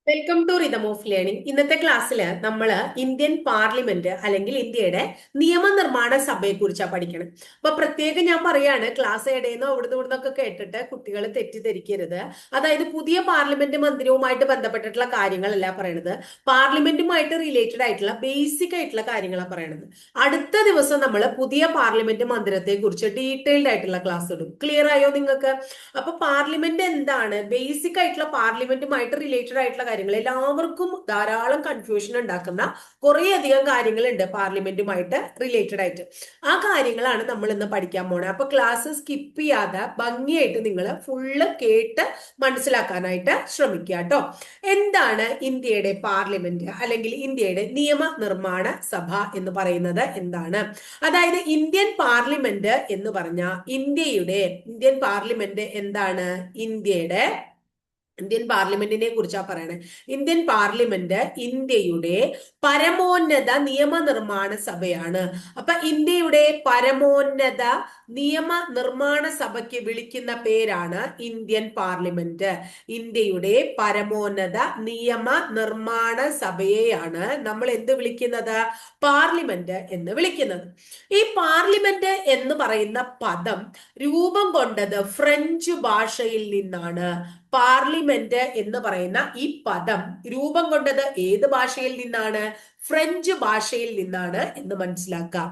Welcome to rhythm of learning. ഇന്നത്തെ ക്ലാസ്സിൽ നമ്മൾ ഇന്ത്യൻ പാർലമെന്റ് അല്ലെങ്കിൽ ഇന്ത്യയുടെ നിയമനിർമ്മാണ സഭയെ കുറിച്ചാണ് പഠിക്കണം. അപ്പൊ പ്രത്യേകം ഞാൻ പറയാണ്, ക്ലാസ് ഇടയിന്നോ അവിടുന്ന് ഇവിടുന്നൊക്കെ കേട്ടിട്ട് കുട്ടികൾ തെറ്റിദ്ധരിക്കരുത്. അതായത് പുതിയ പാർലമെന്റ് മന്ദിരവുമായിട്ട് ബന്ധപ്പെട്ടിട്ടുള്ള കാര്യങ്ങളല്ല പറയണത്, പാർലമെന്റുമായിട്ട് റിലേറ്റഡ് ആയിട്ടുള്ള ബേസിക് ആയിട്ടുള്ള കാര്യങ്ങളാണ് പറയണത്. അടുത്ത ദിവസം നമ്മൾ പുതിയ പാർലമെന്റ് മന്ദിരത്തെ കുറിച്ച് ഡീറ്റെയിൽഡ് ആയിട്ടുള്ള ക്ലാസ് ഇടും. ക്ലിയർ ആയോ നിങ്ങൾക്ക്? അപ്പൊ പാർലമെന്റ് എന്താണ്, ബേസിക് ആയിട്ടുള്ള പാർലമെന്റുമായിട്ട് റിലേറ്റഡ് ആയിട്ടുള്ള കാര്യങ്ങൾ എല്ലാവർക്കും ധാരാളം കൺഫ്യൂഷൻ ഉണ്ടാക്കുന്ന കുറേ അധികം കാര്യങ്ങളുണ്ട് പാർലമെന്റുമായിട്ട് റിലേറ്റഡ് ആയിട്ട്. ആ കാര്യങ്ങളാണ് നമ്മൾ ഇന്ന് പഠിക്കാൻ പോണേ. അപ്പൊ ക്ലാസ് സ്കിപ്പ് ചെയ്യാതെ ഭംഗിയായിട്ട് നിങ്ങൾ ഫുള്ള് കേട്ട് മനസ്സിലാക്കാനായിട്ട് ശ്രമിക്കുക കേട്ടോ. എന്താണ് ഇന്ത്യയുടെ പാർലമെന്റ് അല്ലെങ്കിൽ ഇന്ത്യയുടെ നിയമനിർമ്മാണ സഭ എന്ന് പറയുന്നത് എന്താണ്? അതായത് ഇന്ത്യൻ പാർലമെന്റ് എന്ന് പറഞ്ഞ ഇന്ത്യൻ പാർലമെന്റ് എന്താണ്? ഇന്ത്യൻ പാർലമെന്റിനെ കുറിച്ചാ പറയണേ. ഇന്ത്യൻ പാർലമെന്റ് ഇന്ത്യയുടെ പരമോന്നത നിയമനിർമ്മാണ സഭയാണ്. അപ്പൊ ഇന്ത്യയുടെ പരമോന്നത നിയമനിർമ്മാണ സഭയ്ക്ക് വിളിക്കുന്ന പേരാണ് ഇന്ത്യൻ പാർലമെന്റ്. ഇന്ത്യയുടെ പരമോന്നത നിയമ നിർമ്മാണ സഭയെയാണ് നമ്മൾ എന്ത് വിളിക്കുന്നത്? പാർലമെന്റ് എന്ന് വിളിക്കുന്നത്. ഈ പാർലമെന്റ് എന്ന് പറയുന്ന പദം രൂപം കൊണ്ടത് ഫ്രഞ്ച് ഭാഷയിൽ നിന്നാണ്. പാർലിമെന്റ് എന്ന് പറയുന്ന ഈ പദം രൂപം കൊണ്ടത് ഏത് ഭാഷയിൽ നിന്നാണ്? ഫ്രഞ്ച് ഭാഷയിൽ നിന്നാണ് എന്ന് മനസ്സിലാക്കാം.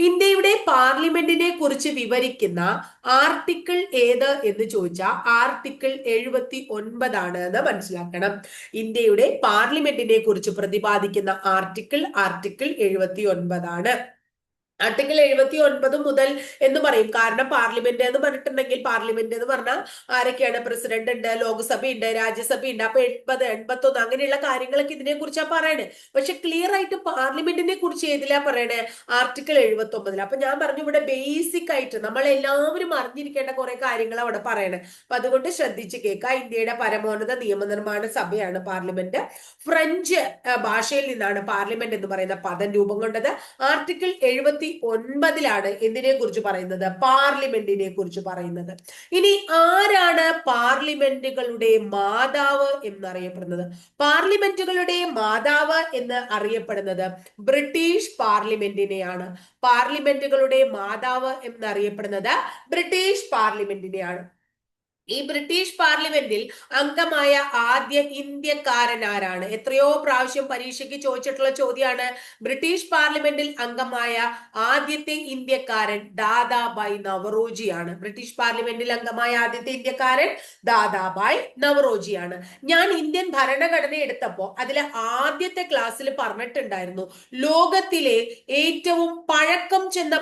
ഇന്ത്യയുടെ പാർലമെന്റിനെ കുറിച്ച് വിവരിക്കുന്ന ആർട്ടിക്കിൾ ഏത് എന്ന് ചോദിച്ചാൽ ആർട്ടിക്കിൾ 79 എന്ന് മനസ്സിലാക്കണം. ഇന്ത്യയുടെ പാർലമെന്റിനെ കുറിച്ച് പ്രതിപാദിക്കുന്ന ആർട്ടിക്കിൾ 79. ആർട്ടിക്കിൾ 79 മുതൽ എന്ന് പറയും. കാരണം പാർലമെന്റ് എന്ന് പറഞ്ഞിട്ടുണ്ടെങ്കിൽ, പാർലമെന്റ് എന്ന് പറഞ്ഞാൽ ആരൊക്കെയാണ്? പ്രസിഡന്റ് ഉണ്ട്, ലോക്സഭ ഉണ്ട്, രാജ്യസഭ ഉണ്ട്. അപ്പൊ 80, 81 അങ്ങനെയുള്ള കാര്യങ്ങളൊക്കെ ഇതിനെ കുറിച്ചാണ് പറയണേ. പക്ഷെ ക്ലിയർ ആയിട്ട് പാർലമെന്റിനെ കുറിച്ച് ഏതിലാ പറയണേ? ആർട്ടിക്കിൾ 79. അപ്പൊ ഞാൻ പറഞ്ഞു, ഇവിടെ ബേസിക് ആയിട്ട് നമ്മൾ എല്ലാവരും അറിഞ്ഞിരിക്കേണ്ട കുറെ കാര്യങ്ങൾ അവിടെ പറയണേ. അപ്പൊ അതുകൊണ്ട് ശ്രദ്ധിച്ച് കേൾക്കുക. ഇന്ത്യയുടെ പരമോന്നത നിയമനിർമ്മാണ സഭയാണ് പാർലമെന്റ്. ഫ്രഞ്ച് ഭാഷയിൽ നിന്നാണ് പാർലമെന്റ് എന്ന് പറയുന്ന പദം രൂപം കൊണ്ടത്. ആർട്ടിക്കിൾ 79 എന്തിനെ കുറിച്ച് പറയുന്നത്? പാർലമെന്റിനെ കുറിച്ച് പറയുന്നത്. ഇനി ആരാണ് പാർലമെന്റുകളുടെ മാതാവ് എന്നറിയപ്പെടുന്നത്? പാർലമെന്റുകളുടെ മാതാവ് എന്ന് അറിയപ്പെടുന്നത് ബ്രിട്ടീഷ് പാർലമെന്റിനെയാണ്. പാർലമെന്റുകളുടെ മാതാവ് എന്നറിയപ്പെടുന്നത് ബ്രിട്ടീഷ് പാർലമെന്റിനെയാണ്. ഈ ബ്രിട്ടീഷ് പാർലമെന്റിൽ അംഗമായ ആദ്യ ഇന്ത്യക്കാരൻ ആരാണ്? എത്രയോ പ്രാവശ്യം പരീക്ഷയ്ക്ക് ചോദിച്ചിട്ടുള്ള ചോദ്യമാണ്. ബ്രിട്ടീഷ് പാർലമെന്റിൽ അംഗമായ ആദ്യത്തെ ഇന്ത്യക്കാരൻ ദാദാബായ് നവറോജിയാണ്. ബ്രിട്ടീഷ് പാർലമെന്റിൽ അംഗമായ ആദ്യത്തെ ഇന്ത്യക്കാരൻ ദാദാബായ് നവറോജിയാണ്. ഞാൻ ഇന്ത്യൻ ഭരണഘടന എടുത്തപ്പോ അതിലെ ആദ്യത്തെ ക്ലാസ്സിൽ പറഞ്ഞിട്ടുണ്ടായിരുന്നു, ലോകത്തിലെ ഏറ്റവും പഴക്കം ചെന്ന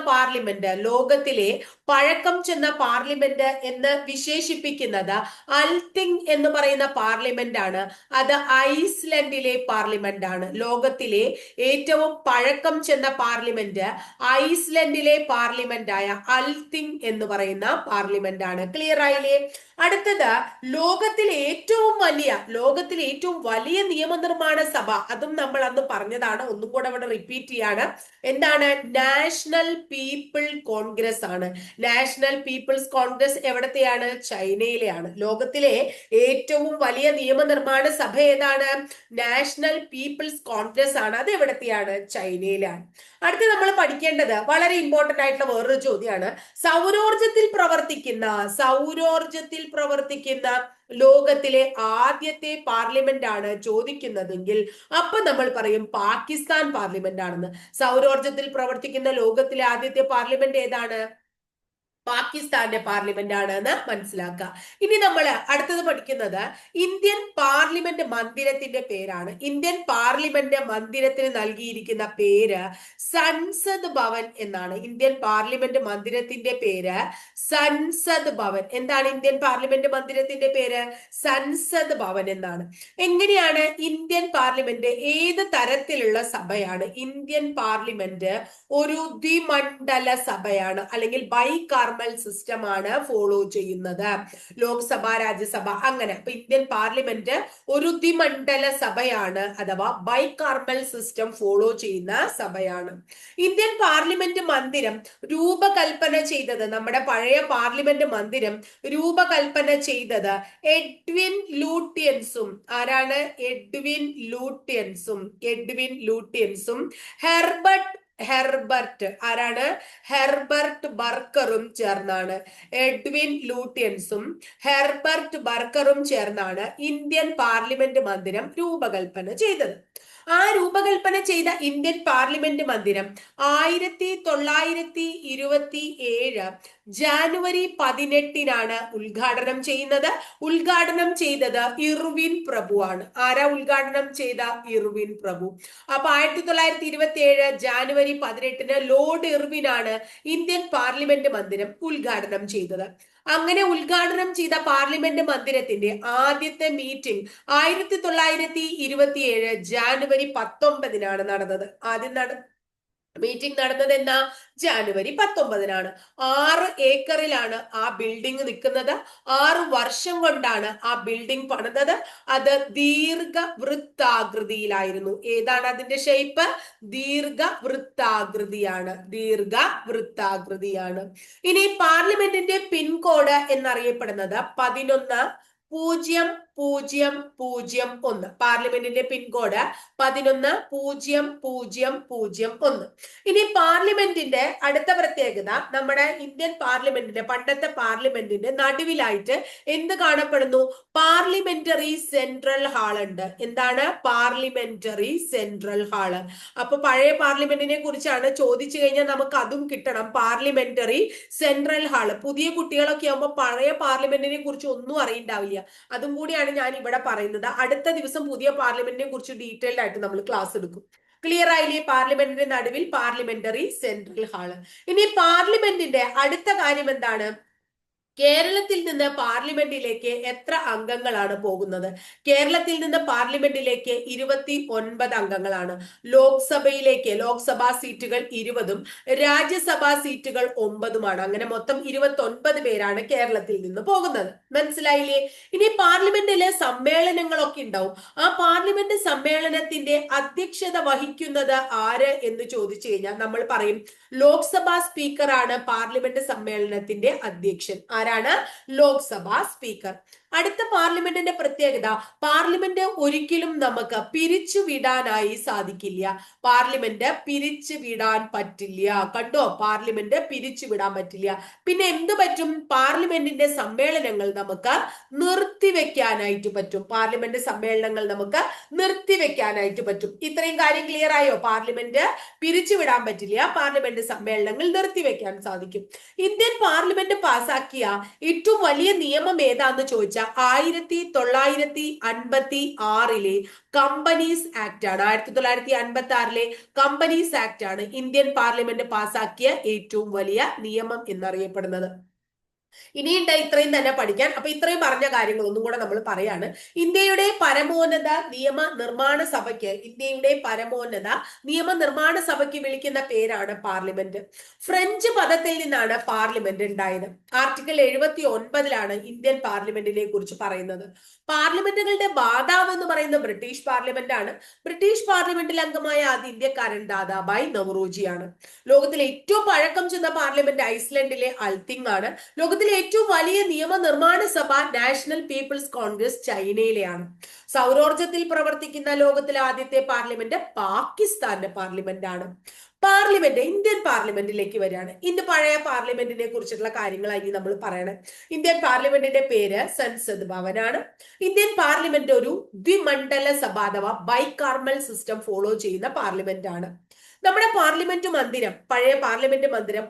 പാർലമെന്റ് എന്ന് വിശേഷിപ്പിക്കുന്നത് അൽത്തിങ് എന്ന് പറയുന്ന പാർലമെന്റ് ആണ്. അത് ഐസ്ലൻഡിലെ പാർലമെന്റ് ആണ്. ലോകത്തിലെ ഏറ്റവും പഴക്കം ചെന്ന പാർലമെന്റ് ഐസ്ലൻഡിലെ പാർലമെന്റ് ആയ അൽത്തിങ് എന്ന് പറയുന്ന പാർലമെന്റ് ആണ്. ക്ലിയർ ആയില്ലേ? അടുത്തത് ലോകത്തിലെ ഏറ്റവും വലിയ നിയമനിർമ്മാണ സഭ, അതും നമ്മൾ അന്ന് പറഞ്ഞതാണ്, ഒന്നും കൂടെ അവിടെ റിപ്പീറ്റ് ചെയ്യാണ്. എന്താണ്? നാഷണൽ പീപ്പിൾ കോൺഗ്രസ് ആണ്. നാഷണൽ പീപ്പിൾസ് കോൺഗ്രസ് എവിടത്തെയാണ്? ചൈനയിലെയാണ്. ലോകത്തിലെ ഏറ്റവും വലിയ നിയമനിർമ്മാണ സഭ ഏതാണ്? നാഷണൽ പീപ്പിൾസ് കോൺഗ്രസ് ആണ്. അത് എവിടത്തെയാണ്? ചൈനയിലാണ്. അടുത്ത് നമ്മൾ പഠിക്കേണ്ടത് വളരെ ഇമ്പോർട്ടന്റ് ആയിട്ടുള്ള വേറൊരു ചോദ്യമാണ്. സൗരോർജത്തിൽ പ്രവർത്തിക്കുന്ന ലോകത്തിലെ ആദ്യത്തെ പാർലമെന്റ് ആണ് ചോദിക്കുന്നതെങ്കിൽ അപ്പൊ നമ്മൾ പറയും പാകിസ്ഥാൻ പാർലമെന്റ് ആണെന്ന്. സൗരോർജത്തിൽ പ്രവർത്തിക്കുന്ന ലോകത്തിലെ ആദ്യത്തെ പാർലമെന്റ് ഏതാണ്? പാകിസ്ഥാന്റെ പാർലമെന്റ് ആണ് എന്ന് മനസ്സിലാക്കുക. ഇനി നമ്മൾ അടുത്തത് പഠിക്കുന്നത് ഇന്ത്യൻ പാർലമെന്റ് മന്ദിരത്തിന്റെ പേരാണ്. ഇന്ത്യൻ പാർലമെന്റ് മന്ദിരത്തിന് നൽകിയിരിക്കുന്ന പേര് സൻസദ് ഭവൻ എന്നാണ്. ഇന്ത്യൻ പാർലമെന്റ് മന്ദിരത്തിന്റെ പേര് സൻസദ് ഭവൻ. എന്താണ് ഇന്ത്യൻ പാർലമെന്റ് മന്ദിരത്തിന്റെ പേര്? സൻസദ് ഭവൻ എന്നാണ്. എങ്ങനെയാണ് ഇന്ത്യൻ പാർലമെന്റ്? ഏത് തരത്തിലുള്ള സഭയാണ് ഇന്ത്യൻ പാർലമെന്റ്? ഒരു ദ്വിമണ്ഡല സഭയാണ്, അല്ലെങ്കിൽ ബൈ കാർമൽ സിസ്റ്റം ആണ് ഫോളോ ചെയ്യുന്നത്. ലോക്സഭ, രാജ്യസഭ അങ്ങനെ. അപ്പൊ ഇന്ത്യൻ പാർലമെന്റ് ഒരു ദ്വിമണ്ഡല സഭയാണ്, അഥവാ ബൈ കാർമൽ സിസ്റ്റം ഫോളോ ചെയ്യുന്ന സഭയാണ്. ഇന്ത്യൻ പാർലമെന്റ് മന്ദിരം രൂപകൽപ്പന ചെയ്തത്, നമ്മുടെ പഴയ പാർലമെന്റ് മന്ദിരം രൂപകൽപ്പന ചെയ്തത് എഡ്വിൻ ലൂട്യൻസും. ആരാണ്? എഡ്വിൻ ലൂട്യൻസും ഹെർബർട്ട് ആരാണ്? ഹെർബർട്ട് ബർക്കറും ചേർന്നാണ്. എഡ്വിൻ ലൂട്യൻസും ഹെർബർട്ട് ബർക്കറും ചേർന്നാണ് ഇന്ത്യൻ പാർലമെന്റ് മന്ദിരം രൂപകൽപ്പന ചെയ്തത്. ആ രൂപകൽപ്പന ചെയ്ത ഇന്ത്യൻ പാർലമെന്റ് മന്ദിരം 1927 ജാനുവരി 18 ഉദ്ഘാടനം ചെയ്യുന്നത്. ഉദ്ഘാടനം ചെയ്തത് ഇർവിൻ പ്രഭു ആണ്. ആരാ ഉദ്ഘാടനം ചെയ്ത? ഇർവിൻ പ്രഭു. അപ്പൊ 1927 ജാനുവരി 18 ലോർഡ് ഇർവിൻ ആണ് ഇന്ത്യൻ പാർലമെന്റ് മന്ദിരം ഉദ്ഘാടനം ചെയ്തത്. അങ്ങനെ ഉദ്ഘാടനം ചെയ്ത പാർലമെന്റ് മന്ദിരത്തിന്റെ ആദ്യത്തെ മീറ്റിംഗ് 1927 ജാനുവരി 19 നടന്നത്. മീറ്റിംഗ് നടന്നത് എന്നാ? ജാനുവരി 19. 6 ഏക്കറിലാണ് ആ ബിൽഡിംഗ് നിൽക്കുന്നത്. 6 വർഷം കൊണ്ടാണ് ആ ബിൽഡിംഗ് പണിതത്. അത് ദീർഘവൃത്താകൃതിയിലായിരുന്നു. ഏതാണ് അതിന്റെ ഷേപ്പ്? ദീർഘവൃത്താകൃതിയാണ്. ഇനി പാർലമെന്റിന്റെ പിൻകോഡ് എന്നറിയപ്പെടുന്നത് 110001. പാർലമെന്റിന്റെ പിൻകോഡ് 110001. ഇനി പാർലമെന്റിന്റെ അടുത്ത പ്രത്യേകത, നമ്മുടെ ഇന്ത്യൻ പാർലമെന്റിന്റെ, പണ്ടത്തെ പാർലമെന്റിന്റെ നടുവിലായിട്ട് എന്ത് കാണപ്പെടുന്നു? പാർലമെന്ററി സെൻട്രൽ ഹാൾ ഉണ്ട്. എന്താണ്? Parliamentary central hall. അപ്പൊ പഴയ പാർലമെന്റിനെ കുറിച്ചാണ് ചോദിച്ചു കഴിഞ്ഞാൽ നമുക്ക് അതും കിട്ടണം. Parliamentary central hall. പുതിയ കുട്ടികളൊക്കെ ആകുമ്പോൾ പഴയ പാർലമെന്റിനെ കുറിച്ച് ഒന്നും അറിയണ്ടാവില്ല. അതും കൂടിയാണ് ഞാൻ ഇവിടെ പറയുന്നത്. അടുത്ത ദിവസം പുതിയ പാർലമെന്റിനെ കുറിച്ച് ഡീറ്റെയിൽഡ് ആയിട്ട് നമ്മൾ ക്ലാസ് എടുക്കും. ക്ലിയർ ആയില്ലേ? പാർലമെന്റിന്റെ നടുവിൽ പാർലമെന്ററി സെൻട്രൽ ഹാള്. ഇനി പാർലമെന്റിന്റെ അടുത്ത കാര്യം എന്താണ്? കേരളത്തിൽ നിന്ന് പാർലമെന്റിലേക്ക് എത്ര അംഗങ്ങളാണ് പോകുന്നത്? കേരളത്തിൽ നിന്ന് പാർലമെന്റിലേക്ക് 29 അംഗങ്ങളാണ്. ലോക്സഭാ സീറ്റുകൾ 20ഉം രാജ്യസഭാ സീറ്റുകൾ 9ഉമാണ്. അങ്ങനെ മൊത്തം 29 പേരാണ് കേരളത്തിൽ നിന്ന് പോകുന്നത്. മനസ്സിലായില്ലേ? ഇനി പാർലമെന്റിലെ സമ്മേളനങ്ങളൊക്കെ ഉണ്ടാവും. ആ പാർലമെന്റ് സമ്മേളനത്തിന്റെ അധ്യക്ഷത വഹിക്കുന്നത് ആര് എന്ന് ചോദിച്ചു കഴിഞ്ഞാൽ നമ്മൾ പറയും ലോക്സഭാ സ്പീക്കറാണ് പാർലമെന്റ് സമ്മേളനത്തിന്റെ അധ്യക്ഷൻ. ആരാണ്? ലോക്സഭാ സ്പീക്കർ. അടുത്ത പാർലമെന്റിന്റെ പ്രത്യേകത, പാർലമെന്റ് ഒരിക്കലും നമുക്ക് പിരിച്ചുവിടാനായി സാധിക്കില്ല. പാർലമെന്റ് പിരിച്ചുവിടാൻ പറ്റില്ല. കണ്ടോ? പാർലമെന്റ് പിരിച്ചുവിടാൻ പറ്റില്ല. പിന്നെ എന്ത് പറ്റും? പാർലമെന്റിന്റെ സമ്മേളനങ്ങൾ നമുക്ക് നിർത്തിവെക്കാനായിട്ട് പറ്റും. പാർലമെന്റ് സമ്മേളനങ്ങൾ നമുക്ക് നിർത്തിവെക്കാനായിട്ട് പറ്റും. ഇത്രയും കാര്യം ക്ലിയർ ആയോ? പാർലമെന്റ് പിരിച്ചുവിടാൻ പറ്റില്ല, പാർലമെന്റ് സമ്മേളനങ്ങൾ നിർത്തിവെക്കാൻ സാധിക്കും. ഇന്ത്യൻ പാർലമെന്റ് പാസാക്കിയ ഏറ്റവും വലിയ നിയമം ഏതാന്ന് ചോദിച്ചാൽ 1956 കമ്പനീസ് ആക്ട് ആണ്. 1956 കമ്പനീസ് ആക്ട് ആണ് ഇന്ത്യൻ പാർലമെന്റ് പാസാക്കിയ ഏറ്റവും വലിയ നിയമം എന്നറിയപ്പെടുന്നത്. ഇനിയുണ്ട് ഇത്രയും തന്നെ പഠിക്കാൻ. അപ്പൊ ഇത്രയും പറഞ്ഞ കാര്യങ്ങൾ ഒന്നും കൂടെ നമ്മൾ പറയാണ്. ഇന്ത്യയുടെ പരമോന്നത നിയമനിർമ്മാണ സഭയ്ക്ക് വിളിക്കുന്ന പേരാണ് പാർലമെന്റ്. ഫ്രഞ്ച് പദത്തിൽ നിന്നാണ് പാർലമെന്റ് ഉണ്ടായത്. ആർട്ടിക്കിൾ 79 ഇന്ത്യൻ പാർലമെന്റിനെ കുറിച്ച് പറയുന്നത്. പാർലമെന്റുകളുടെ മാതാവ് എന്ന് പറയുന്നത് ബ്രിട്ടീഷ് പാർലമെന്റ് ആണ്. ബ്രിട്ടീഷ് പാർലമെന്റിൽ അംഗമായ ആദ്യ ഇന്ത്യക്കാരൻ ദാദാബായ് നവറോജിയാണ്. ലോകത്തിലെ ഏറ്റവും പഴക്കം ചെന്ന പാർലമെന്റ് ഐസ്ലൻഡിലെ അൽത്തിങ് ആണ്. ലോകത്തിലെ ഏറ്റവും വലിയ നിയമനിർമ്മാണ സഭ നാഷണൽ പീപ്പിൾസ് കോൺഗ്രസ് ചൈനയിലെയാണ്. സൗരോർജത്തിൽ പ്രവർത്തിക്കുന്ന ലോകത്തിലെ ആദ്യത്തെ പാർലമെന്റ് പാകിസ്ഥാന്റെ പാർലമെന്റ് ആണ്. ഇന്ത്യൻ പാർലമെന്റിലേക്ക് വരികയാണ്. ഇന്ന് പഴയ പാർലമെന്റിനെ കുറിച്ചിട്ടുള്ള കാര്യങ്ങളായി നമ്മൾ പറയണം. ഇന്ത്യൻ പാർലമെന്റിന്റെ പേര് സൻസദ് ഭവനാണ്. ഇന്ത്യൻ പാർലമെന്റ് ഒരു ദ്വിമണ്ഡല സഭ അഥവാ ബൈകാർമൽ സിസ്റ്റം ഫോളോ ചെയ്യുന്ന പാർലമെന്റ് ആണ്. നമ്മുടെ പഴയ പാർലമെന്റ് മന്ദിരം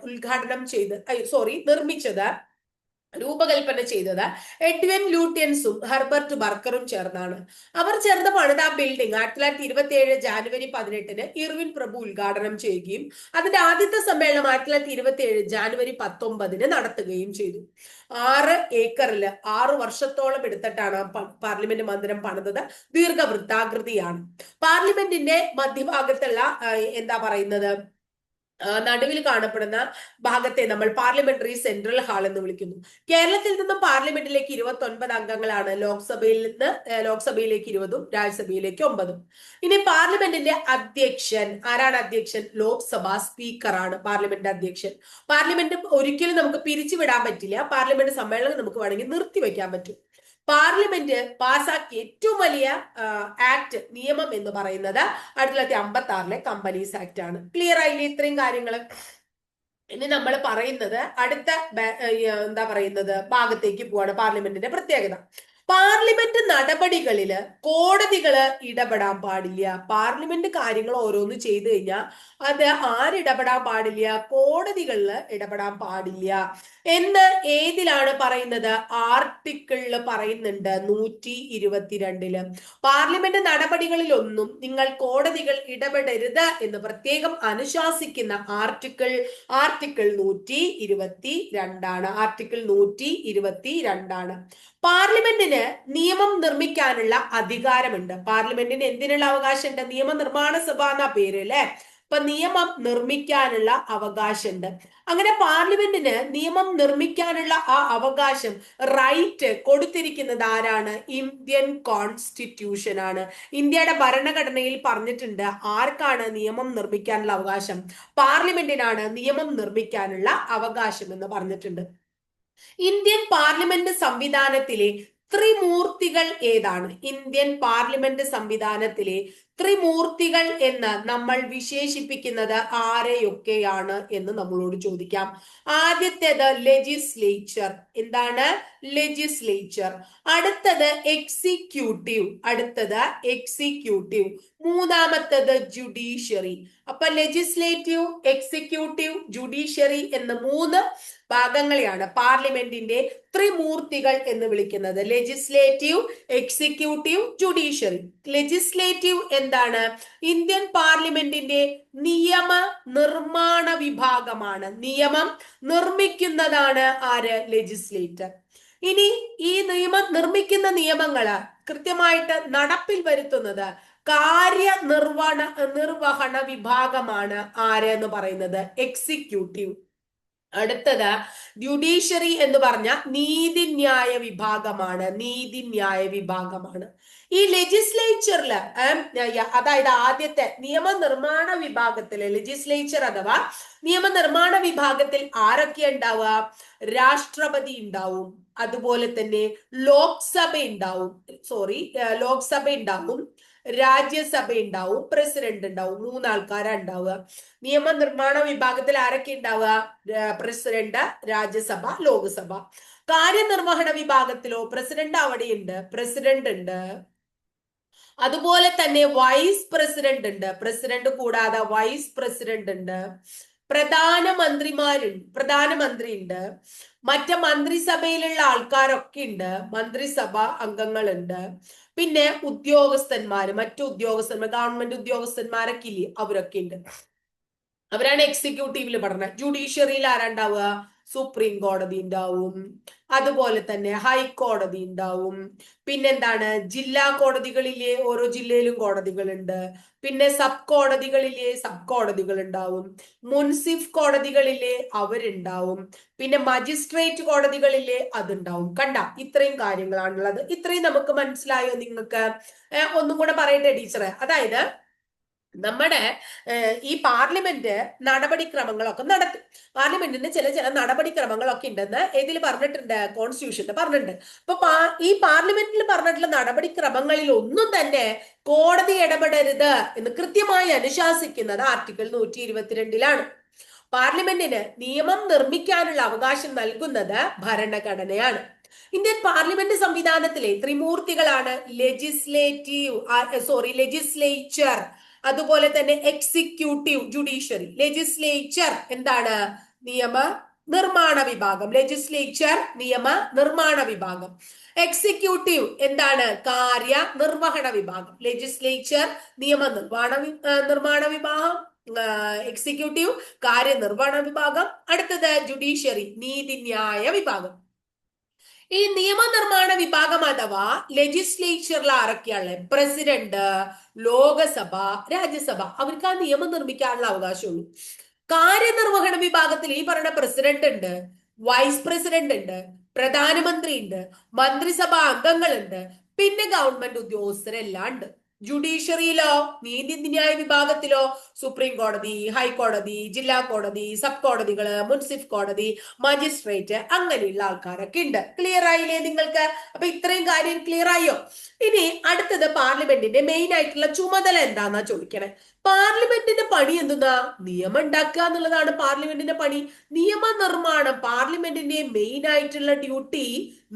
രൂപകൽപ്പന ചെയ്തത് എഡ്വിൻ ലൂട്യൻസും ഹെർബർട്ട് ബർക്കറും ചേർന്നാണ്. അവർ ചേർന്ന് പണിത ബിൽഡിംഗ് 1927 ജാനുവരി 18 ഇർവിൻ പ്രഭു ഉദ്ഘാടനം ചെയ്യുകയും അതിന്റെ ആദ്യത്തെ സമ്മേളനം 1927 ജാനുവരി 19 നടത്തുകയും ചെയ്തു. 6 ഏക്കറിൽ 6 വർഷത്തോളം എടുത്തിട്ടാണ് പാർലമെന്റ് മന്ദിരം പണിതത്. ദീർഘവൃത്താകൃതിയാണ്. പാർലമെന്റിന്റെ മധ്യഭാഗത്തുള്ള നടുവിൽ കാണപ്പെടുന്ന ഭാഗത്തെ നമ്മൾ പാർലമെന്ററി സെൻട്രൽ ഹാൾ എന്ന് വിളിക്കുന്നു. കേരളത്തിൽ നിന്നും പാർലമെന്റിലേക്ക് 29 അംഗങ്ങളാണ്. ലോക്സഭയിലേക്ക് 20ഉം രാജ്യസഭയിലേക്ക് 9ഉം. ഇനി പാർലമെന്റിന്റെ അധ്യക്ഷൻ ആരാണ്? അധ്യക്ഷൻ ലോക്സഭ സ്പീക്കറാണ് പാർലമെന്റ് അധ്യക്ഷൻ. പാർലമെന്റ് ഒരിക്കലും നമുക്ക് പിരിച്ചുവിടാൻ പറ്റില്ല. പാർലമെന്റ് സമ്മേളനം നമുക്ക് വേണമെങ്കിൽ നിർത്തിവെക്കാൻ പറ്റും. പാർലമെന്റ് പാസാക്കിയ ഏറ്റവും വലിയ നിയമം എന്ന് പറയുന്നത് 1956 കമ്പനീസ് ആക്ട് ആണ്. ക്ലിയർ ആയില്ലേ ഇത്രയും കാര്യങ്ങൾ? ഇനി നമ്മൾ പറയുന്നത് അടുത്ത എന്താ പറയുന്നത് ഭാഗത്തേക്ക് പോവാണ്. പാർലമെന്റിന്റെ പ്രത്യേകത, പാർലമെന്റ് നടപടികളില് കോടതികള് ഇടപെടാൻ പാടില്ല. പാർലമെന്റ് കാര്യങ്ങൾ ഓരോന്ന് ചെയ്തു കഴിഞ്ഞാൽ അത് ആരിടപെടാൻ പാടില്ല? കോടതികളില് ഇടപെടാൻ പാടില്ല എന്ന് ഏതിലാണ് പറയുന്നത്? ആർട്ടിക്കിളിൽ പറയുന്നുണ്ട് 122. പാർലമെന്റ് നടപടികളിലൊന്നും നിങ്ങൾ കോടതികൾ ഇടപെടരുത് എന്ന് പ്രത്യേകം അനുശാസിക്കുന്ന ആർട്ടിക്കിൾ 122 ആർട്ടിക്കിൾ 122. പാർലമെന്റിന് നിയമം നിർമ്മിക്കാനുള്ള അധികാരമുണ്ട്. പാർലമെന്റിന് എന്തിനുള്ള അവകാശമുണ്ട്? നിയമനിർമ്മാണ സഭ എന്നാ പേര് അല്ലെ. അപ്പൊ നിയമം നിർമ്മിക്കാനുള്ള അവകാശമുണ്ട്. അങ്ങനെ പാർലമെന്റിന് നിയമം നിർമ്മിക്കാനുള്ള ആ അവകാശം, റൈറ്റ് കൊടുത്തിരിക്കുന്നത് ആരാണ്? ഇന്ത്യൻ കോൺസ്റ്റിറ്റ്യൂഷൻ ആണ്. ഇന്ത്യയുടെ ഭരണഘടനയിൽ പറഞ്ഞിട്ടുണ്ട് ആർക്കാണ് നിയമം നിർമ്മിക്കാനുള്ള അവകാശം? പാർലമെന്റിനാണ് നിയമം നിർമ്മിക്കാനുള്ള അവകാശം എന്ന് പറഞ്ഞിട്ടുണ്ട്. ഇന്ത്യൻ പാർലമെന്റ് സംവിധാനത്തിലെ ത്രിമൂർത്തികൾ ഏതാണ്? ഇന്ത്യൻ പാർലമെന്റ് സംവിധാനത്തിലെ ത്രിമൂർത്തികൾ എന്ന് നമ്മൾ വിശേഷിപ്പിക്കുന്നത് ആരെയൊക്കെയാണ് എന്ന് നമ്മളോട് ചോദിക്കാം. ആദ്യത്തേത് ലെജിസ്ലേച്ചർ. എന്താണ്? ലെജിസ്ലേച്ചർ. അടുത്തത് എക്സിക്യൂട്ടീവ്. മൂന്നാമത്തത് ജുഡീഷ്യറി. അപ്പൊ ലെജിസ്ലേറ്റീവ്, എക്സിക്യൂട്ടീവ്, ജുഡീഷ്യറി എന്ന 3 ഭാഗങ്ങളെയാണ് പാർലമെന്റിന്റെ ത്രിമൂർത്തികൾ എന്ന് വിളിക്കുന്നത്. Legislative, executive, judiciary. ലെജിസ്ലേറ്റീവ് എന്താണ്? ഇന്ത്യൻ പാർലമെന്റിന്റെ നിയമ നിർമ്മാണ വിഭാഗമാണ്. നിയമം നിർമ്മിക്കുന്നതാണ് ആര്? ലെജിസ്ലേറ്റർ. ഇനി ഈ നിർമ്മിക്കുന്ന നിയമങ്ങള് കൃത്യമായിട്ട് നടപ്പിൽ വരുത്തുന്നത് നിർവഹണ വിഭാഗമാണ് ആര് എന്ന് പറയുന്നത്? എക്സിക്യൂട്ടീവ്. അടുത്തത് ജുഡീഷ്യറി എന്ന് പറഞ്ഞ നീതിന്യായ വിഭാഗമാണ്. ഈ ലെജിസ്ലേച്ചറില് അതായത് ആദ്യത്തെ നിയമനിർമ്മാണ വിഭാഗത്തില് ലെജിസ്ലേച്ചർ അഥവാ നിയമനിർമ്മാണ വിഭാഗത്തിൽ ആരൊക്കെ ഉണ്ടാവുക? രാഷ്ട്രപതി ഉണ്ടാവും, അതുപോലെ തന്നെ ലോക്സഭ ഉണ്ടാവും, രാജ്യസഭ ഉണ്ടാവും, പ്രസിഡന്റ് ഉണ്ടാവും. 3 ആൾക്കാരാ ഉണ്ടാവുക. നിയമനിർമ്മാണ വിഭാഗത്തിൽ ആരൊക്കെ ഉണ്ടാവുക? പ്രസിഡന്റ്, രാജ്യസഭ, ലോക്സഭ. കാര്യനിർവഹണ വിഭാഗത്തിലോ പ്രസിഡന്റ് അവിടെയുണ്ട്, അതുപോലെ തന്നെ വൈസ് പ്രസിഡന്റ് ഉണ്ട്. പ്രസിഡന്റ് കൂടാതെ വൈസ് പ്രസിഡന്റ് ഉണ്ട്. പ്രധാനമന്ത്രി ഉണ്ട്. മറ്റ് മന്ത്രിസഭയിലുള്ള ആൾക്കാരൊക്കെ ഉണ്ട്. മന്ത്രിസഭ അംഗങ്ങളുണ്ട്. പിന്നെ മറ്റു ഉദ്യോഗസ്ഥന്മാർ, ഗവൺമെന്റ് ഉദ്യോഗസ്ഥന്മാരൊക്കെ ഇല്ലേ, അവരൊക്കെ ഉണ്ട്. അവരാണ് എക്സിക്യൂട്ടീവിൽ പറഞ്ഞത്. ജുഡീഷ്യറിയിൽ ആരാണ്ടാവുക? സുപ്രീം കോടതി ഉണ്ടാവും, അതുപോലെ തന്നെ ഹൈക്കോടതി ഉണ്ടാവും. പിന്നെന്താണ്? ജില്ലാ കോടതികളിലെ ഓരോ ജില്ലയിലും കോടതികളുണ്ട്. പിന്നെ സബ് കോടതികൾ ഉണ്ടാവും. മുൻസിഫ് കോടതികളിലെ അവരുണ്ടാവും. പിന്നെ മജിസ്ട്രേറ്റ് കോടതികളിലെ അതുണ്ടാവും. കണ്ട, ഇത്രയും കാര്യങ്ങളാണുള്ളത്. ഇത്രയും നമുക്ക് മനസ്സിലായോ നിങ്ങൾക്ക്? ഒന്നും കൂടെ പറയട്ടെ ടീച്ചറെ. അതായത് നമ്മുടെ ഈ പാർലമെന്റ് നടപടിക്രമങ്ങളൊക്കെ നടത്തും. പാർലമെന്റിന് ചില നടപടിക്രമങ്ങളൊക്കെ ഉണ്ടെന്ന് ഏതിൽ പറഞ്ഞിട്ടുണ്ട്? കോൺസ്റ്റിറ്റ്യൂഷനിൽ പറഞ്ഞിട്ടുണ്ട്. അപ്പൊ ഈ പാർലമെന്റിൽ പറഞ്ഞിട്ടുള്ള നടപടിക്രമങ്ങളിൽ ഒന്നും തന്നെ കോടതി ഇടപെടരുത് എന്ന് കൃത്യമായി അനുശാസിക്കുന്നത് ആർട്ടിക്കിൾ 122 പാർലമെന്റിന് നിയമം നിർമ്മിക്കാനുള്ള അവകാശം നൽകുന്നത് ഭരണഘടനയാണ്. ഇന്ത്യൻ പാർലമെന്റ് സംവിധാനത്തിലെ ത്രിമൂർത്തികളാണ് ലെജിസ്ലേച്ചർ, അതുപോലെ തന്നെ എക്സിക്യൂട്ടീവ്, ജുഡീഷ്യറി. ലെജിസ്ലേച്ചർ എന്താണ്? നിയമ നിർമ്മാണ വിഭാഗം. എക്സിക്യൂട്ടീവ് എന്താണ്? കാര്യനിർവഹണ വിഭാഗം. ലെജിസ്ലേച്ചർ നിർമ്മാണ വിഭാഗം, എക്സിക്യൂട്ടീവ് കാര്യനിർവഹണ വിഭാഗം. അടുത്തത് ജുഡീഷ്യറി, നീതിന്യായ വിഭാഗം. ഈ നിയമനിർമ്മാണ വിഭാഗം അഥവാ ലെജിസ്ലേച്ചറിൽ ആരൊക്കെയാണ്? പ്രസിഡന്റ്, ലോകസഭ, രാജ്യസഭ. അവർക്ക് ആ നിയമം നിർമ്മിക്കാനുള്ള അവകാശമുള്ളൂ. കാര്യനിർവഹണ വിഭാഗത്തിൽ ഈ പറയുന്ന പ്രസിഡന്റ് ഉണ്ട്, വൈസ് പ്രസിഡന്റ് ഉണ്ട്, പ്രധാനമന്ത്രി ഉണ്ട്, മന്ത്രിസഭാ അംഗങ്ങളുണ്ട്, പിന്നെ ഗവൺമെന്റ് ഉദ്യോഗസ്ഥരെല്ലാം ഉണ്ട്. ജുഡീഷ്യറിയിലോ, നീതിന്യായ വിഭാഗത്തിലോ സുപ്രീം കോടതി, ഹൈക്കോടതി, ജില്ലാ കോടതി, സബ് കോടതികള്, മുൻസിഫ് കോടതി, മജിസ്ട്രേറ്റ്, അങ്ങനെയുള്ള ആൾക്കാരൊക്കെ ഉണ്ട്. ക്ലിയർ ആയില്ലേ നിങ്ങൾക്ക്? അപ്പൊ ഇത്രയും കാര്യം ക്ലിയർ ആയോ? ഇനി അടുത്തത് പാർലമെന്റിന്റെ മെയിൻ ആയിട്ടുള്ള ചുമതല എന്താന്നാ ചോദിക്കണേ. പാർലമെന്റിന്റെ പണി എന്തെന്നാ? നിയമം ഉണ്ടാക്കുക എന്നുള്ളതാണ് പാർലമെന്റിന്റെ പണി. നിയമനിർമ്മാണം, പാർലമെന്റിന്റെ മെയിൻ ആയിട്ടുള്ള ഡ്യൂട്ടി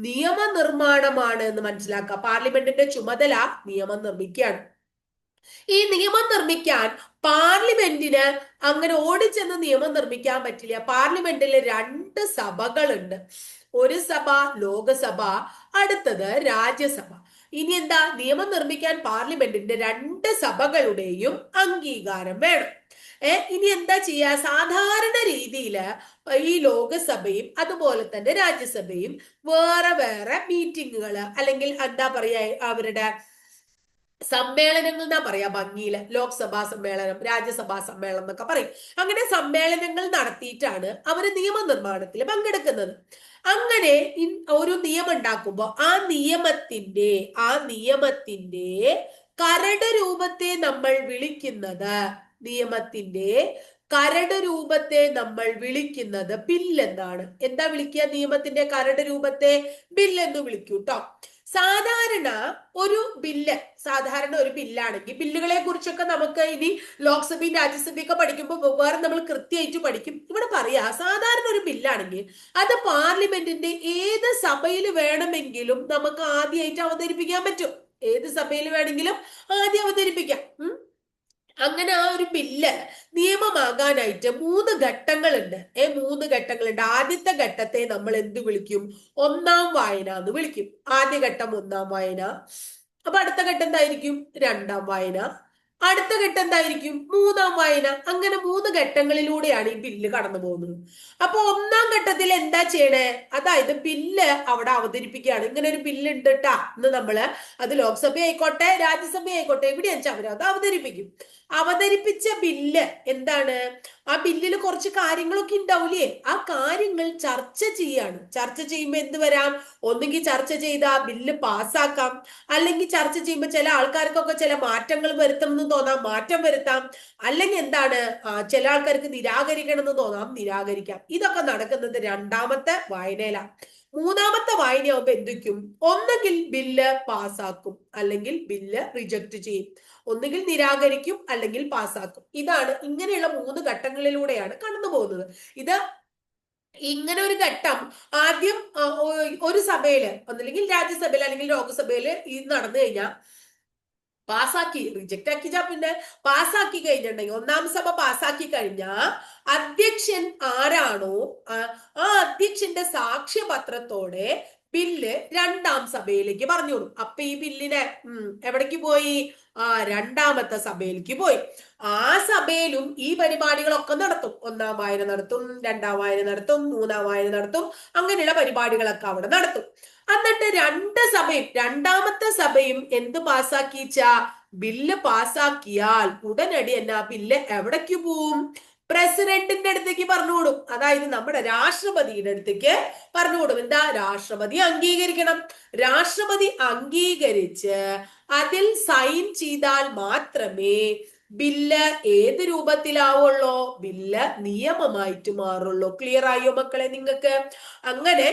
നിയമനിർമ്മാണമാണ് എന്ന് മനസ്സിലാക്കുക. പാർലമെന്റിന്റെ ചുമതല നിയമം നിർമ്മിക്കുകയാണ്. ഈ നിയമം നിർമ്മിക്കാൻ പാർലമെന്റിന് അങ്ങനെ ഓടിച്ചെന്ന് നിയമം നിർമ്മിക്കാൻ പറ്റില്ല. പാർലമെന്റിൽ രണ്ട് സഭകളുണ്ട്. ഒരു സഭ ലോകസഭ, അടുത്തത് രാജ്യസഭ. ഇനി എന്താ? നിയമം നിർമ്മിക്കാൻ പാർലമെന്റിന്റെ രണ്ട് സഭകളുടെയും അംഗീകാരം വേണം. ഇനി എന്താ ചെയ്യാ? സാധാരണ രീതിയിൽ ഈ ലോകസഭയും അതുപോലെ തന്നെ രാജ്യസഭയും വേറെ വേറെ മീറ്റിങ്ങുകൾ അല്ലെങ്കിൽ എന്താ പറയാ അവരുടെ സമ്മേളനങ്ങൾ എന്നാ പറയാ ഭംഗിയില്. ലോക്സഭാ സമ്മേളനം, രാജ്യസഭാ സമ്മേളനം എന്നൊക്കെ പറയും. അങ്ങനെ സമ്മേളനങ്ങൾ നടത്തിയിട്ടാണ് അവര് നിയമനിർമ്മാണത്തിൽ പങ്കെടുക്കുന്നത്. അങ്ങനെ ഒരു നിയമം ഉണ്ടാക്കുമ്പോൾ ആ നിയമത്തിന്റെ കരട് രൂപത്തെ നമ്മൾ വിളിക്കുന്നത് ബില്ലെന്നാണ്. എന്താ വിളിക്കുക? നിയമത്തിന്റെ കരട് രൂപത്തെ ബില്ലെന്ന് വിളിക്കൂ ട്ടോ. സാധാരണ ഒരു ബില്ലാണെങ്കിൽ, ബില്ലുകളെ കുറിച്ചൊക്കെ നമുക്ക് ഇനി ലോക്സഭയും രാജ്യസഭയൊക്കെ പഠിക്കുമ്പോൾ വേറെ നമ്മൾ കൃത്യമായിട്ട് പഠിക്കും. ഇവിടെ പറയാ, സാധാരണ ഒരു ബില്ലാണെങ്കിൽ അത് പാർലമെന്റിന്റെ ഏത് സഭയിൽ വേണമെങ്കിലും നമുക്ക് ആദ്യമായിട്ട് അവതരിപ്പിക്കാൻ പറ്റും. ഏത് സഭയിൽ വേണമെങ്കിലും ആദ്യം അവതരിപ്പിക്കാം. അങ്ങനെ ആ ഒരു ബില്ല് നിയമമാകാനായിട്ട് 3 ഘട്ടങ്ങളുണ്ട്. 3 ഘട്ടങ്ങളുണ്ട്. ആദ്യത്തെ ഘട്ടത്തെ നമ്മൾ എന്ത് വിളിക്കും? ഒന്നാം വായന എന്ന് വിളിക്കും. ആദ്യ ഘട്ടം ഒന്നാം വായന. അപ്പൊ അടുത്ത ഘട്ടം എന്തായിരിക്കും? രണ്ടാം വായന. അടുത്ത ഘട്ടം എന്തായിരിക്കും? മൂന്നാം വായന. അങ്ങനെ 3 ഘട്ടങ്ങളിലൂടെയാണ് ഈ ബില്ല് കടന്നു പോകുന്നത്. അപ്പൊ ഒന്നാം ഘട്ടത്തിൽ എന്താ ചെയ്യണേ? അതായത് ബില്ല് അവിടെ അവതരിപ്പിക്കുകയാണ്. ഇങ്ങനെ ഒരു ബില്ല് ഉണ്ട് ട്ടാ എന്ന് നമ്മള്, അത് ലോക്സഭ ആയിക്കോട്ടെ രാജ്യസഭ ആയിക്കോട്ടെ എവിടെയാണെന്ന് വെച്ചാൽ അവരത് അവതരിപ്പിക്കും. അവതരിപ്പിച്ച ബില്ല് എന്താണ്? ആ ബില്ലിൽ കുറച്ച് കാര്യങ്ങളൊക്കെ ഉണ്ടാവൂലേ? ആ കാര്യങ്ങൾ ചർച്ച ചെയ്യാണ്. ചർച്ച ചെയ്യുമ്പോൾ എന്ത് വരാം? ഒന്നുകിൽ ചർച്ച ചെയ്ത് ആ ബില്ല് പാസ്സാക്കാം, അല്ലെങ്കിൽ ചർച്ച ചെയ്യുമ്പോൾ ചില ആൾക്കാർക്കൊക്കെ ചില മാറ്റങ്ങൾ വരുത്തണം എന്ന് തോന്നാം, മാറ്റം വരുത്താം, അല്ലെങ്കിൽ എന്താണ് ചില ആൾക്കാർക്ക് നിരാകരിക്കണം എന്ന് തോന്നാം, നിരാകരിക്കാം. ഇതൊക്കെ നടക്കുന്നത് രണ്ടാമത്തെ വായനയിലാണ്. മൂന്നാമത്തെ വായനയാകുമ്പോ എന്തൊക്കെയും ഒന്നുകിൽ ബില്ല് പാസ്സാക്കും, അല്ലെങ്കിൽ ബില്ല് റിജക്ട് ചെയ്യും, ഒന്നുകിൽ നിരാകരിക്കും അല്ലെങ്കിൽ പാസ്സാക്കും. ഇതാണ്, ഇങ്ങനെയുള്ള 3 ഘട്ടങ്ങളിലൂടെയാണ് കടന്നു പോകുന്നത്. ഇത് ഇങ്ങനെ ഒരു ഘട്ടം ആദ്യം ഒരു സഭയില്, ഒന്നില്ലെങ്കിൽ രാജ്യസഭയിൽ അല്ലെങ്കിൽ ലോകസഭയില് ഇത് നടന്നു കഴിഞ്ഞാൽ പാസ്സാക്കി, റിജക്റ്റ് ആക്കിച്ചാ പിന്നെ പാസ്സാക്കി കഴിഞ്ഞിട്ടുണ്ടെങ്കിൽ, ഒന്നാം സഭ പാസ്സാക്കി കഴിഞ്ഞാൽ അധ്യക്ഷൻ ആരാണോ ആ അധ്യക്ഷന്റെ സാക്ഷ്യപത്രത്തോടെ ബില്ല് രണ്ടാം സഭയിലേക്ക് പറഞ്ഞുവിടും. അപ്പൊ ഈ ബില്ലിനെ എവിടേക്ക് പോയി? രണ്ടാമത്തെ സഭയിലേക്ക് പോയി. ആ സഭയിലും ഈ പരിപാടികളൊക്കെ നടത്തും. ഒന്നാം വായന നടത്തും, രണ്ടാം വായന നടത്തും, മൂന്നാം വായന നടത്തും. അങ്ങനെയുള്ള പരിപാടികളൊക്കെ അവിടെ നടത്തും. എന്നിട്ട് രണ്ടാമത്തെ സഭയും എന്ത് പാസ്സാക്കിച്ച? ബില്ല് പാസ്സാക്കിയാൽ ഉടനടി എന്നാ ബില്ല് എവിടേക്ക് പോവും? പ്രസിഡന്റിന്റെ അടുത്തേക്ക് പറഞ്ഞുവിടും. അതായത് നമ്മുടെ രാഷ്ട്രപതിയുടെ അടുത്തേക്ക് പറഞ്ഞുവിടും. എന്താ? രാഷ്ട്രപതി അംഗീകരിക്കണം. രാഷ്ട്രപതി അംഗീകരിച്ച് അതിൽ സൈൻ ചെയ്താൽ മാത്രമേ ബില്ല് ഏത് രൂപത്തിലാവുള്ളൂ? ബില്ല് നിയമമായിട്ട് മാറുള്ളൂ. ക്ലിയർ ആയോ മക്കളെ നിങ്ങൾക്ക്? അങ്ങനെ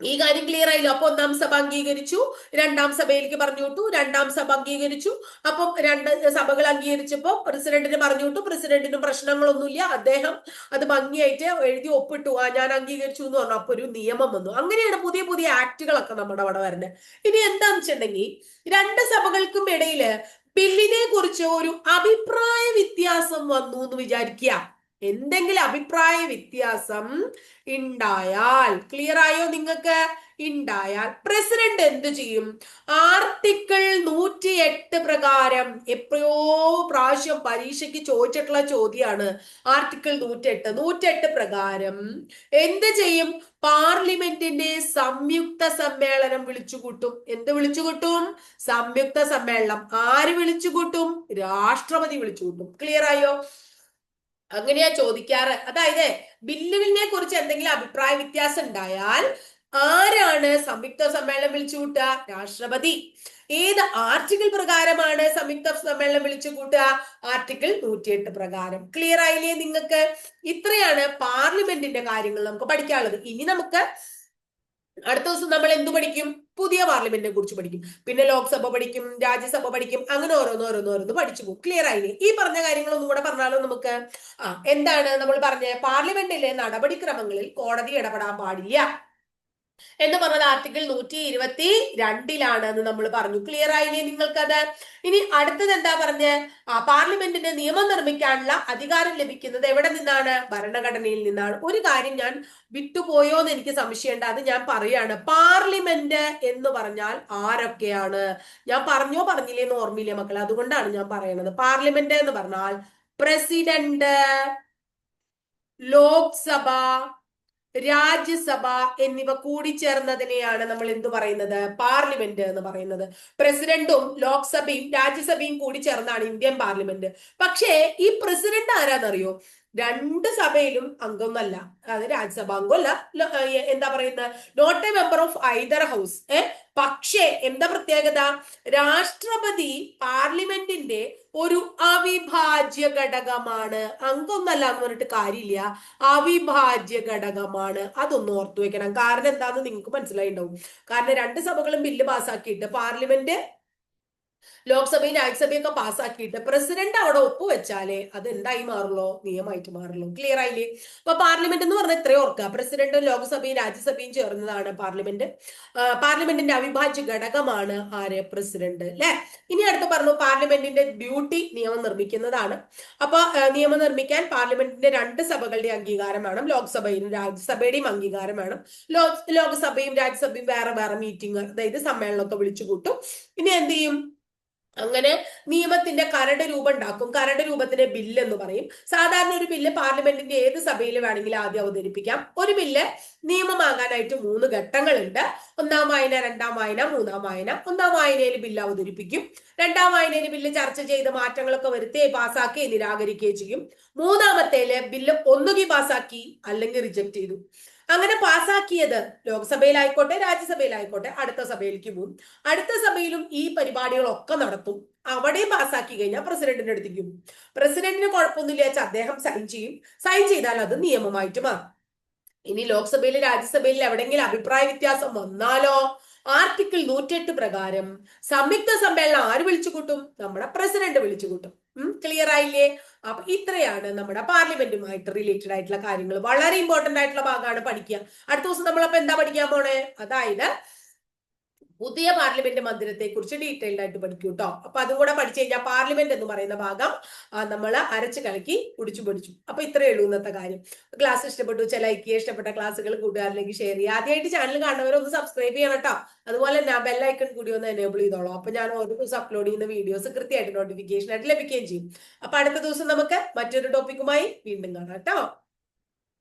ഈ കാര്യം ക്ലിയർ ആയില്ലോ? അപ്പൊ ഒന്നാം സഭ അംഗീകരിച്ചു, രണ്ടാം സഭയിലേക്ക് പറഞ്ഞു വിട്ടു, രണ്ടാം സഭ അംഗീകരിച്ചു. അപ്പം 2 സഭകൾ അംഗീകരിച്ചപ്പോ പ്രസിഡന്റിന് പറഞ്ഞു വിട്ടു. പ്രസിഡന്റിന് പ്രശ്നങ്ങളൊന്നുമില്ല, അദ്ദേഹം അത് ഭംഗിയായിട്ട് എഴുതി ഒപ്പിട്ടു, ഞാൻ അംഗീകരിച്ചു എന്ന് പറഞ്ഞു. അപ്പൊ ഒരു നിയമം വന്നു. അങ്ങനെയാണ് പുതിയ പുതിയ ആക്ടുകളൊക്കെ നമ്മുടെ അവിടെ വരുന്നത്. ഇനി എന്താന്ന് വെച്ചിട്ടുണ്ടെങ്കിൽ 2 സഭകൾക്കും ഇടയില് ബില്ലിനെ കുറിച്ച് ഒരു അഭിപ്രായ വ്യത്യാസം വന്നു എന്ന് വിചാരിക്കുക. എന്തെങ്കിലും അഭിപ്രായ വ്യത്യാസം ഉണ്ടായാൽ, ക്ലിയർ ആയോ നിങ്ങൾക്ക്? ഉണ്ടായാൽ പ്രസിഡന്റ് എന്ത് ചെയ്യും? ആർട്ടിക്കിൾ 108 പ്രകാരം, എപ്പോഴോ പ്രാവശ്യം പരീക്ഷയ്ക്ക് ചോദിച്ചിട്ടുള്ള ചോദ്യമാണ് ആർട്ടിക്കിൾ 108 പ്രകാരം എന്ത് ചെയ്യും? പാർലമെന്റിന്റെ സംയുക്ത സമ്മേളനം വിളിച്ചുകൂട്ടും. എന്ത് വിളിച്ചുകൂട്ടും? സംയുക്ത സമ്മേളനം. ആര് വിളിച്ചുകൂട്ടും? രാഷ്ട്രപതി വിളിച്ചുകൂട്ടും. ക്ലിയർ ആയോ? അങ്ങനെയാ ചോദിക്കാറ്. അതായത് ബില്ലുകളിനെ കുറിച്ച് എന്തെങ്കിലും അഭിപ്രായ വ്യത്യാസം ഉണ്ടായാൽ ആരാണ് സംയുക്ത സമ്മേളനം വിളിച്ചു കൂട്ടുക? രാഷ്ട്രപതി. ഏത് ആർട്ടിക്കിൾ പ്രകാരമാണ് സംയുക്ത സമ്മേളനം വിളിച്ചു കൂട്ടുക? ആർട്ടിക്കിൾ 108 പ്രകാരം. ക്ലിയർ ആയില്ലേ നിങ്ങൾക്ക്? ഇത്രയാണ് പാർലമെന്റിന്റെ കാര്യങ്ങൾ നമുക്ക് പഠിക്കാനുള്ളത്. ഇനി നമുക്ക് അടുത്ത ദിവസം നമ്മൾ എന്തു പഠിക്കും? പുതിയ പാർലമെന്റിനെ കുറിച്ച് പഠിക്കും. പിന്നെ ലോക്സഭ പഠിക്കും, രാജ്യസഭ പഠിക്കും, അങ്ങനെ ഓരോന്ന് പഠിച്ചു പോകും. ക്ലിയർ ആയില്ലേ? ഈ പറഞ്ഞ കാര്യങ്ങൾ ഒന്നും കൂടെ പറഞ്ഞാലോ നമുക്ക്. എന്താണ് നമ്മൾ പറഞ്ഞ? പാർലമെന്റിലെ നടപടിക്രമങ്ങളിൽ കോടതി ഇടപെടാൻ പാടില്ല എന്ന് പറഞ്ഞത് ആർട്ടിക്കിൾ 122 എന്ന് നമ്മൾ പറഞ്ഞു. ക്ലിയർ ആയില്ലേ നിങ്ങൾക്കത്? ഇനി അടുത്തത് എന്താ പറഞ്ഞ? പാർലമെന്റിന് നിയമം നിർമ്മിക്കാനുള്ള അധികാരം ലഭിക്കുന്നത് എവിടെ നിന്നാണ്? ഭരണഘടനയിൽ നിന്നാണ്. ഒരു കാര്യം ഞാൻ വിട്ടുപോയോ എന്ന് എനിക്ക് സംശയമുണ്ട്, അത് ഞാൻ പറയാണ്. പാർലമെന്റ് എന്ന് പറഞ്ഞാൽ ആരൊക്കെയാണ്? ഞാൻ പറഞ്ഞില്ലേ എന്ന് ഓർമ്മയില്ലേ മക്കളെ? അതുകൊണ്ടാണ് ഞാൻ പറയുന്നത്. പാർലമെന്റ് എന്ന് പറഞ്ഞാൽ പ്രസിഡന്റ്, ലോക്സഭ, രാജ്യസഭ എന്നിവ കൂടിച്ചേർന്നതിനെയാണ് നമ്മൾ എന്തു പറയുന്നത്? പാർലമെന്റ് എന്ന് പറയുന്നത്. പ്രസിഡന്റും ലോക്സഭയും രാജ്യസഭയും കൂടി ചേർന്നാണ് ഇന്ത്യൻ പാർലമെന്റ്. പക്ഷേ ഈ പ്രസിഡന്റ് ആരാന്നറിയോ? രണ്ട് സഭയിലും അംഗമല്ല, അതായത് രാജ്യസഭ അംഗമല്ല, എന്താ പറയുന്നത്, not a member of either house. പക്ഷേ എന്താ പ്രത്യേകത? രാഷ്ട്രപതി പാർലമെന്റിന്റെ ഒരു അവിഭാജ്യ ഘടകമാണ്. അംഗമൊന്നല്ല എന്ന് പറഞ്ഞിട്ട് കാര്യമില്ല, അവിഭാജ്യ ഘടകമാണ്. അതൊന്ന് ഓർത്തു വെക്കണം. കാരണം എന്താന്ന് നിങ്ങൾക്ക് മനസ്സിലായിണ്ടാവും. കാരണം രണ്ട് സഭകളും ബില്ല് പാസ്സാക്കിയിട്ട് പാർലമെന്റ്, ലോക്സഭയും രാജ്യസഭയും ഒക്കെ പാസ്സാക്കിയിട്ട് പ്രസിഡന്റ് അവിടെ ഒപ്പുവെച്ചാലേ അത് എന്തായി മാറുള്ളൂ? നിയമമായിട്ട് മാറുള്ളൂ. ക്ലിയർ ആയില്ലേ? അപ്പൊ പാർലമെന്റ് എന്ന് പറഞ്ഞാൽ ഇത്രയും ഓർക്കുക. പ്രസിഡന്റും ലോക്സഭയും രാജ്യസഭയും ചേർന്നതാണ് പാർലമെന്റ്. പാർലമെന്റിന്റെ അവിഭാജ്യ ഘടകമാണ് ആര്? പ്രസിഡന്റ്. അല്ലെ? ഇനി അടുത്ത് പറഞ്ഞു പാർലമെന്റിന്റെ ഡ്യൂട്ടി നിയമം നിർമ്മിക്കുന്നതാണ്. അപ്പൊ നിയമം നിർമ്മിക്കാൻ പാർലമെന്റിന്റെ രണ്ട് സഭകളുടെ അംഗീകാരം വേണം, ലോക്സഭയും രാജ്യസഭയുടെയും അംഗീകാരം വേണം. ലോക്സഭയും രാജ്യസഭയും വേറെ വേറെ മീറ്റിംഗ്, അതായത് സമ്മേളനമൊക്കെ വിളിച്ചു കൂട്ടും. ഇനി എന്ത് ചെയ്യും? അങ്ങനെ നിയമത്തിന്റെ കരട് രൂപം ഉണ്ടാക്കും. കരട് രൂപത്തിന് ബില്ല് എന്ന് പറയും. സാധാരണ ഒരു ബില്ല് പാർലമെന്റിന്റെ ഏത് സഭയിൽ വേണമെങ്കിലും ആദ്യം അവതരിപ്പിക്കാം. ഒരു ബില്ല് നിയമമാകാനായിട്ട് 3 ഘട്ടങ്ങളുണ്ട്. 1-ാം വായന, 2-ാം വായന, 3-ാം വായന. 1-ാം വായനയിൽ ബില്ല് അവതരിപ്പിക്കും. 2-ാം വായനയിൽ ബില്ല് ചർച്ച ചെയ്ത് മാറ്റങ്ങളൊക്കെ വരുത്തുകയും പാസ്സാക്കുകയും നിരാകരിക്കുകയും ചെയ്യും. 3-ാമത്തേല് ബില്ല് ഒന്നുകിൽ പാസ്സാക്കി അല്ലെങ്കിൽ റിജക്ട് ചെയ്തു. അങ്ങനെ പാസ്സാക്കിയത് ലോക്സഭയിലായിക്കോട്ടെ രാജ്യസഭയിലായിക്കോട്ടെ അടുത്ത സഭയിലേക്ക് പോകും. അടുത്ത സഭയിലും ഈ പരിപാടികളൊക്കെ നടത്തും. അവിടെ പാസ്സാക്കി കഴിഞ്ഞാൽ പ്രസിഡന്റിന്റെ അടുത്തേക്ക് പോകും. പ്രസിഡന്റിന് കുഴപ്പമൊന്നുമില്ല വെച്ചാൽ അദ്ദേഹം സൈൻ ചെയ്യും. സൈൻ ചെയ്താൽ അത് നിയമമായിട്ട് മാറും. ഇനി ലോക്സഭയിൽ രാജ്യസഭയിൽ എവിടെയെങ്കിലും അഭിപ്രായ വ്യത്യാസം വന്നാലോ ആർട്ടിക്കിൾ 108 പ്രകാരം സംയുക്ത സമ്മേളനം ആര് വിളിച്ചു കൂട്ടും? നമ്മുടെ പ്രസിഡന്റ് വിളിച്ചു കൂട്ടും. ക്ലിയർ ആയില്ലേ? അപ്പൊ ഇത്രയാണ് നമ്മുടെ പാർലമെന്റുമായിട്ട് റിലേറ്റഡ് ആയിട്ടുള്ള കാര്യങ്ങൾ. വളരെ ഇമ്പോർട്ടന്റ് ആയിട്ടുള്ള ഭാഗമാണ് പഠിക്കുക. അടുത്ത ദിവസം നമ്മളപ്പോ എന്താ പഠിക്കാൻ പോണേ? അതായത് പുതിയ പാർലമെന്റ് മന്ദിരത്തെ കുറിച്ച് ഡീറ്റെയിൽഡ് ആയിട്ട് പഠിക്കും കേട്ടോ. അപ്പൊ അതും കൂടെ പഠിച്ചു കഴിഞ്ഞാൽ പാർലമെന്റ് എന്ന് പറയുന്ന ഭാഗം നമ്മൾ അരച്ച് കലക്കി കുടിച്ചു പഠിച്ചു. അപ്പൊ ഇത്രയേ ഉള്ളൂ ഇന്നത്തെ കാര്യം. ക്ലാസ് ഇഷ്ടപ്പെട്ടു വെച്ചാൽ ലൈക്ക് ചെയ്യുക, ഇഷ്ടപ്പെട്ട ക്ലാസ്സുകൾ കൂട്ടുകാരിലേക്ക് ഷെയർ ചെയ്യുക. ആദ്യമായിട്ട് ചാനൽ കാണുന്നവരൊന്ന് സബ്സ്ക്രൈബ് ചെയ്യണം കേട്ടോ. അതുപോലെ തന്നെ ബെല്ലൈക്കൺ കൂടി ഒന്ന് എനേബിൾ ചെയ്തോളൂ. അപ്പൊ ഞാൻ ഓരോ ദിവസം അപ്ലോഡ് ചെയ്യുന്ന വീഡിയോസ് കൃത്യമായിട്ട് നോട്ടിഫിക്കേഷൻ ആയിട്ട് ലഭിക്കുകയും ചെയ്യും. അപ്പൊ അടുത്ത ദിവസം നമുക്ക് മറ്റൊരു ടോപ്പിക്കുമായി വീണ്ടും കാണാം കേട്ടോ.